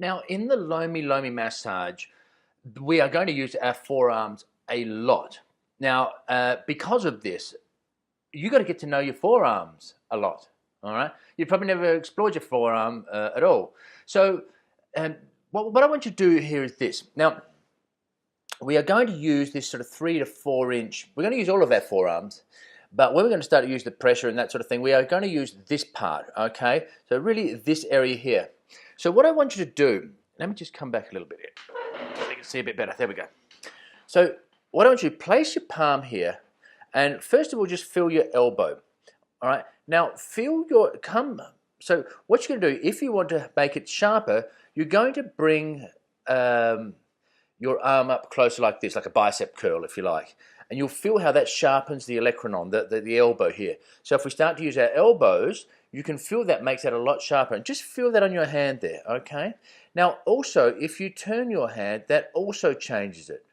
Now, in the Lomi Lomi massage, we are going to use our forearms a lot. Now, because of this, you got to get to know your forearms a lot. All right, you've probably never explored your forearm at all. So, what I want you to do here is this. Now, we are going to use this sort of 3 to 4 inch. We're going to use all of our forearms, but when we're going to start to use the pressure and that sort of thing, we are going to use this part. Okay, so really this area here. So what I want you to do, let me just come back a little bit here so you can see a bit better. There we go. So what I want you to place your palm here, and first of all, just feel your elbow. All right. Now feel your So what you're going to do, if you want to make it sharper, you're going to bring your arm up closer like this, like a bicep curl, if you like, and you'll feel how that sharpens the olecranon, the elbow here. So if we start to use our elbows, you can feel that makes that a lot sharper, and just feel that on your hand there. Okay. Now also, if you turn your hand, that also changes it.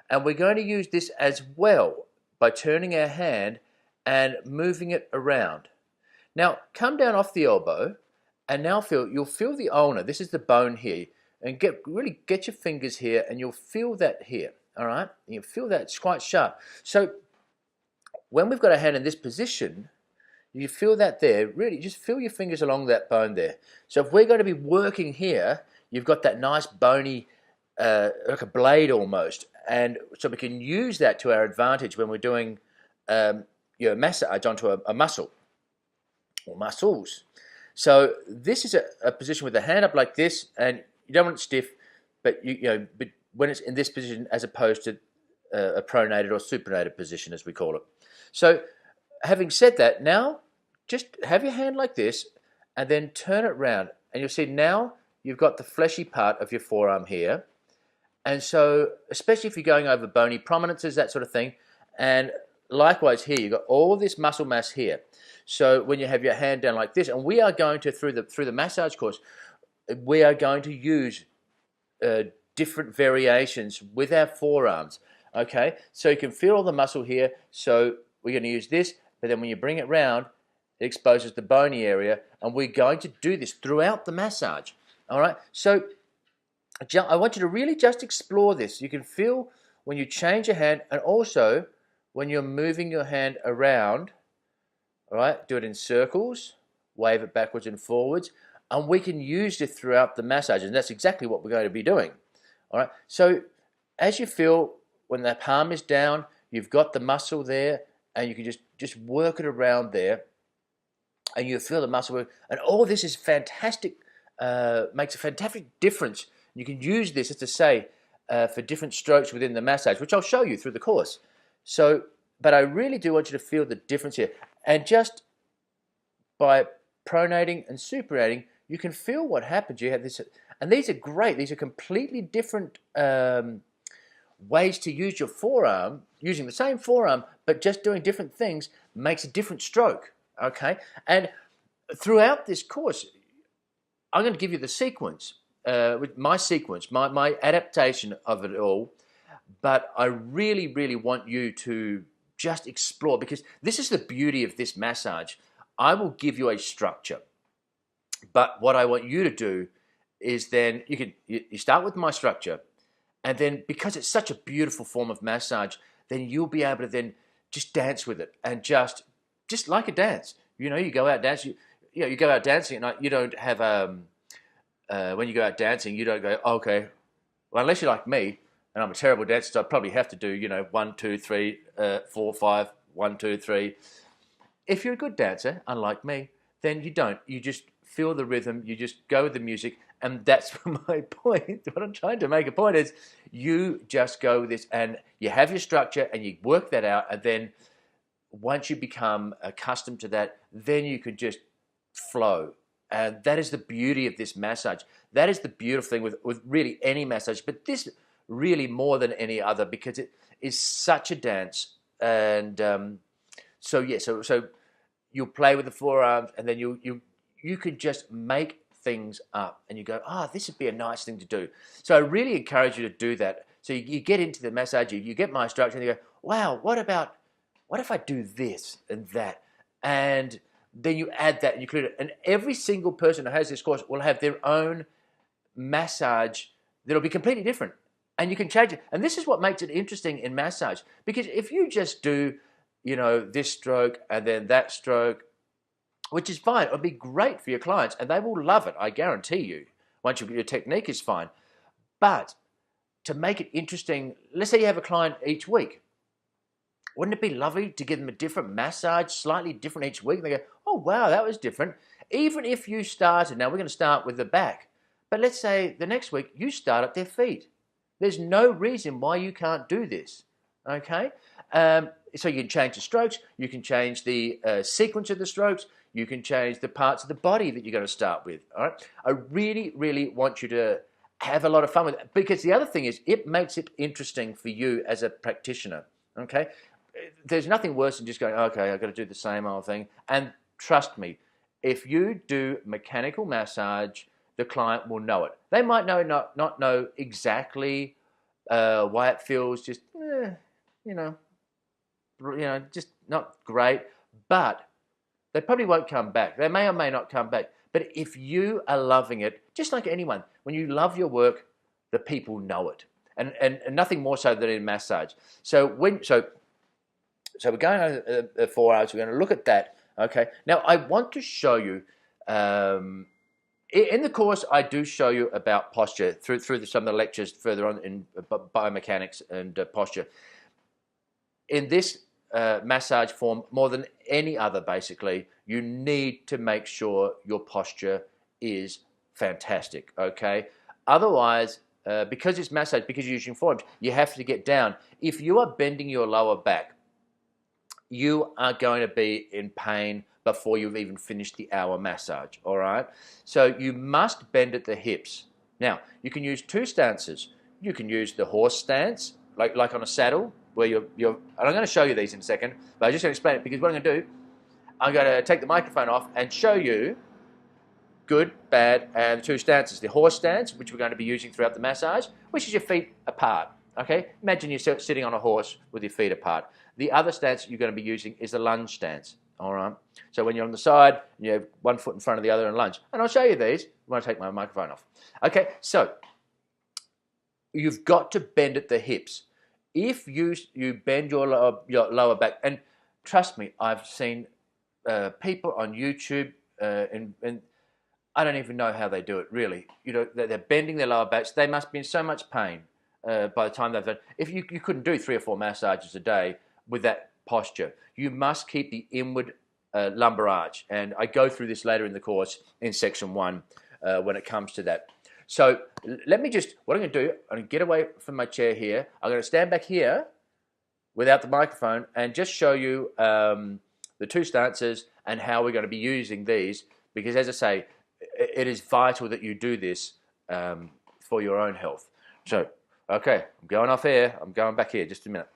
And we're going to use this as well by turning our hand and moving it around. Now, come down off the elbow, and now you'll feel the ulna. This is the bone here. And really get your fingers here, and you'll feel that here. All right? You'll feel that it's quite sharp. So when we've got our hand in this position, you feel that there. Really, just feel your fingers along that bone there. So if we're going to be working here, you've got that nice bony, like a blade almost. And so we can use that to our advantage when we're doing massage onto a muscle or muscles. So this is a position with the hand up like this, and you don't want it stiff, but but when it's in this position as opposed to a pronated or supinated position, as we call it. So having said that, now just have your hand like this and then turn it around, and you'll see now you've got the fleshy part of your forearm here. And so, especially if you're going over bony prominences, that sort of thing, and likewise here, you've got all this muscle mass here. So when you have your hand down like this, and we are going to, through the massage course, we are going to use different variations with our forearms, okay? So you can feel all the muscle here, so we're going to use this, but then when you bring it round, it exposes the bony area, and we're going to do this throughout the massage, all right? So I want you to really just explore this. You can feel when you change your hand, and also when you're moving your hand around, all right? Do it in circles, wave it backwards and forwards, and we can use it throughout the massage, and that's exactly what we're going to be doing, all right? So as you feel, when the palm is down, you've got the muscle there, and you can just work it around there, and you feel the muscle work, and all this is fantastic, makes a fantastic difference. You can use this, as I say, for different strokes within the massage, which I'll show you through the course. So, but I really do want you to feel the difference here. And just by pronating and supinating, you can feel what happens. You have this, and these are great. These are completely different ways to use your forearm, using the same forearm, but just doing different things makes a different stroke, okay? And throughout this course, I'm going to give you the sequence. With my sequence, my adaptation of it all, but I really, really want you to just explore, because this is the beauty of this massage. I will give you a structure, but what I want you to do is then you start with my structure, and then because it's such a beautiful form of massage, then you'll be able to then just dance with it, and just like a dance. You know, you go out dancing. You go out dancing at night. You don't have when you go out dancing, you don't go, okay, well, unless you're like me, and I'm a terrible dancer, so I probably have to do, 1, 2, 3, 4, 5, 1, 2, 3. If you're a good dancer, unlike me, then you don't. You just feel the rhythm, you just go with the music, and that's my point. What I'm trying to make a point is you just go with this, and you have your structure, and you work that out, and then once you become accustomed to that, then you can just flow. And that is the beauty of this massage. That is the beautiful thing with really any massage, but this really more than any other, because it is such a dance. And so you'll play with the forearms, and then you can just make things up, and you go, this would be a nice thing to do. So I really encourage you to do that. So you get into the massage, you get my structure, and you go, wow, what if I do this and that? And then you add that and you include it. And every single person who has this course will have their own massage that'll be completely different. And you can change it. And this is what makes it interesting in massage. Because if you just do, this stroke and then that stroke, which is fine, it'll be great for your clients and they will love it, I guarantee you, once your technique is fine. But to make it interesting, let's say you have a client each week. Wouldn't it be lovely to give them a different massage, slightly different each week? And they go, oh, wow, that was different. Even if you started, now we're going to start with the back, but let's say the next week you start at their feet. There's no reason why you can't do this, okay? So you can change the strokes, you can change the sequence of the strokes, you can change the parts of the body that you're going to start with, all right? I really, really want you to have a lot of fun with it, because the other thing is it makes it interesting for you as a practitioner, okay? There's nothing worse than just going, okay, I've got to do the same old thing. And trust me, if you do mechanical massage, the client will know it. They might not know exactly why it feels just, just not great, but they probably won't come back. They may or may not come back. But if you are loving it, just like anyone, when you love your work, the people know it. And nothing more so than in massage. So we're going over 4 hours, we're going to look at that. Okay. Now I want to show you, in the course, I do show you about posture through some of the lectures further on in biomechanics and posture. In this massage form, more than any other, basically, you need to make sure your posture is fantastic, okay? Otherwise, because it's massage, because you're using forearms, you have to get down. If you are bending your lower back, you are going to be in pain before you've even finished the hour massage, all right? So you must bend at the hips. Now, you can use two stances. You can use the horse stance, like on a saddle, where you're and I'm going to show you these in a second, but I'm just going to explain it, because what I'm going to do, I'm going to take the microphone off and show you good, bad, and two stances. The horse stance, which we're going to be using throughout the massage, which is your feet apart, okay? Imagine you're sitting on a horse with your feet apart. The other stance you're going to be using is the lunge stance, all right? So when you're on the side, you have one foot in front of the other and lunge. And I'll show you these when I take my microphone off. Okay, so you've got to bend at the hips. If you bend your lower back, and trust me, I've seen people on YouTube, and I don't even know how they do it, really. They're bending their lower backs. They must be in so much pain by the time they've done. If you couldn't do 3 or 4 massages a day with that posture, you must keep the inward lumbar arch. And I go through this later in the course in section 1 when it comes to that. So let me what I'm going to do, I'm going to get away from my chair here. I'm going to stand back here without the microphone and just show you the two stances and how we're going to be using these, because as I say, it is vital that you do this for your own health. So, okay, I'm going off here. I'm going back here. Just a minute.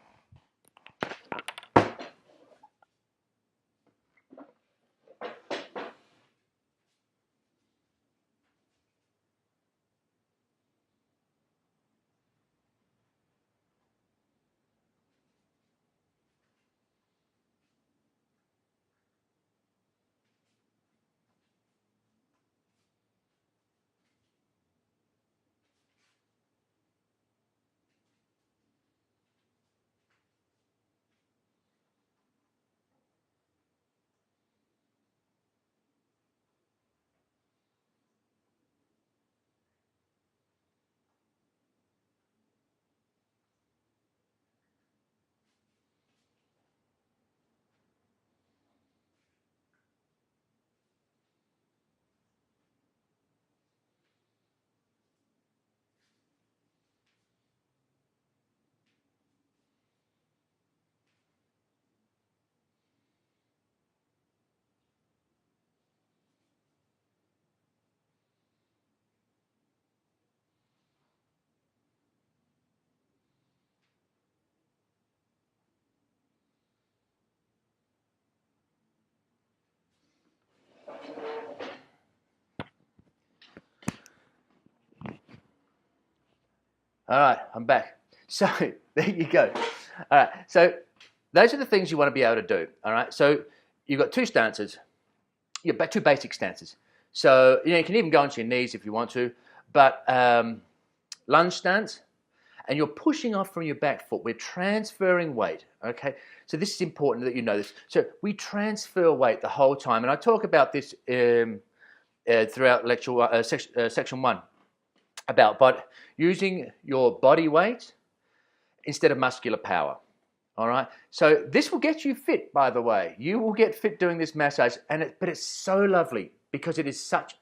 All right, I'm back. So there you go. All right, so those are the things you want to be able to do. All right, so you've got two stances. You've got two basic stances. So you can even go onto your knees if you want to, but lunge stance, and you're pushing off from your back foot. We're transferring weight, okay? So this is important that you know this. So we transfer weight the whole time, and I talk about this throughout lecture section 1 about using your body weight instead of muscular power. All right. So this will get you fit, by the way. You will get fit doing this massage, but it's so lovely because it is such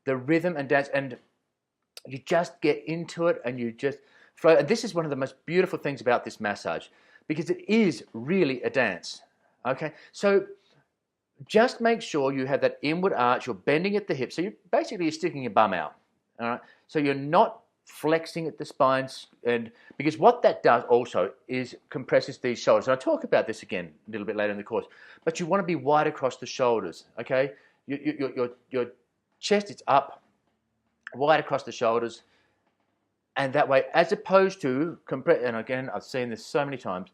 the rhythm and dance, and you just get into it and you just flow. And this is one of the most beautiful things about this massage because it is really a dance. Okay. So just make sure you have that inward arch. You're bending at the hips. So you're sticking your bum out. All right. So you're not flexing at the spines, and because what that does also is compresses these shoulders. And I'll talk about this again a little bit later in the course. But you want to be wide across the shoulders. Okay. Your chest is up, wide across the shoulders, and that way, as opposed to compress. And again, I've seen this so many times.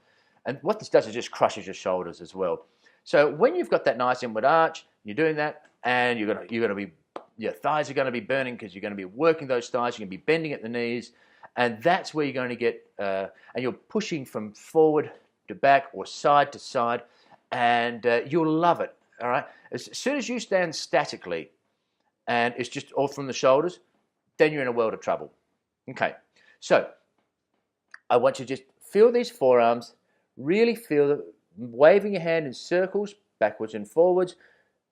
And what this does is just crushes your shoulders as well. So when you've got that nice inward arch, you're doing that, and you're gonna be, your thighs are going to be burning because you're going to be working those thighs. You're going to be bending at the knees, and that's where you're going to get. And you're pushing from forward to back or side to side, and you'll love it. All right. As soon as you stand statically, and it's just all from the shoulders, then you're in a world of trouble. Okay. So I want you to just feel these forearms. Really feel them, waving your hand in circles, backwards and forwards.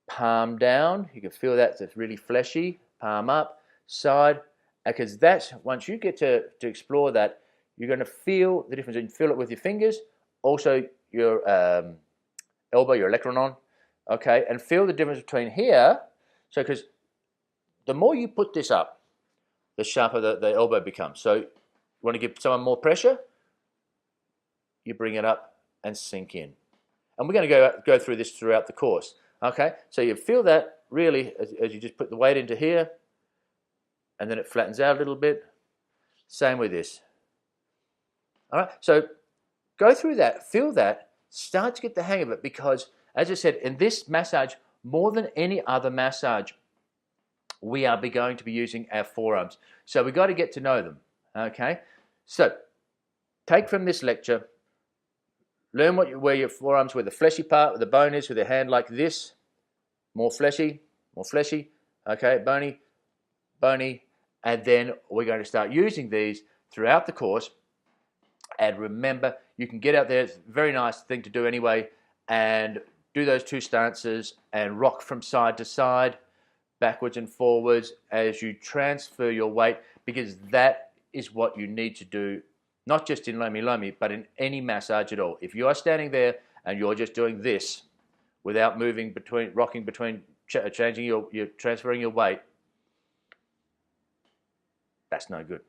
Palm down, you can feel that it's really fleshy. Palm up, side, because that's, once you get to explore that, you're going to feel the difference. You can feel it with your fingers, also your elbow, your olecranon, okay, and feel the difference between here. So, because the more you put this up, the sharper the elbow becomes. So, you want to give someone more pressure, you bring it up and sink in. And we're going to go through this throughout the course. Okay, so you feel that really as you just put the weight into here, and then it flattens out a little bit. Same with this. All right, so go through that, feel that, start to get the hang of it, because as I said, in this massage, more than any other massage, we are going to be using our forearms. So we've got to get to know them. Okay, so take from this lecture. Learn where your forearms, where the fleshy part, where the bone is, with your hand like this. More fleshy, okay, bony, bony. And then we're going to start using these throughout the course. And remember, you can get out there, it's a very nice thing to do anyway, and do those two stances and rock from side to side, backwards and forwards as you transfer your weight, because that is what you need to do. Not just in Lomi Lomi, but in any massage at all. If you are standing there and you're just doing this without moving between, rocking between, changing transferring your weight, that's no good.